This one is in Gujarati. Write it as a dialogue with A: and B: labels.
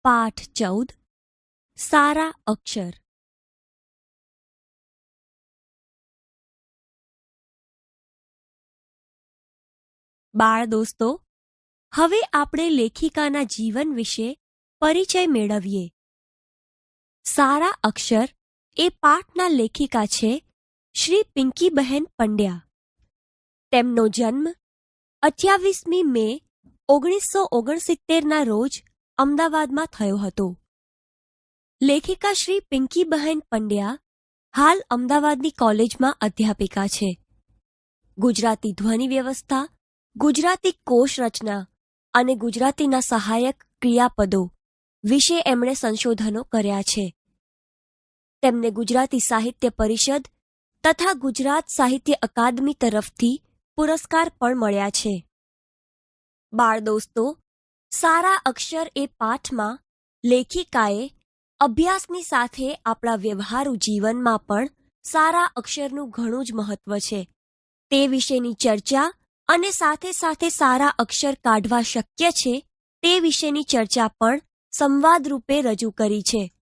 A: પાઠ 14 સારા અક્ષર. બાળ દોસ્તો, હવે આપણે લેખિકાના જીવન વિશે પરિચય મેળવીએ. સારા અક્ષર એ પાઠના લેખિકા છે શ્રી પિંકીબહેન પંડ્યા. તેમનો જન્મ 28મી મે 1969ના રોજ અમદાવાદમાં થયો હતો. લેખિકા શ્રી પિંકીબહેન પંડ્યા હાલ અમદાવાદની કોલેજમાં અધ્યાપિકા છે. ગુજરાતી ધ્વનિ વ્યવસ્થા, ગુજરાતી કોશ રચના અને ગુજરાતીના સહાયક ક્રિયાપદો વિશે એમણે સંશોધનો કર્યા છે. તેમને ગુજરાતી સાહિત્ય પરિષદ તથા ગુજરાત સાહિત્ય અકાદમી તરફથી પુરસ્કાર પણ મળ્યા છે. બાળ દોસ્તો, સારા અક્ષર એ પાઠમાં લેખિકાએ અભ્યાસની સાથે આપણા વ્યવહારુ જીવનમાં પણ સારા અક્ષરનું ઘણું જ મહત્વ છે તે વિશેની ચર્ચા અને સાથે સાથે સારા અક્ષર કાઢવા શક્ય છે તે વિશેની ચર્ચા પણ સંવાદ રૂપે રજૂ કરી છે.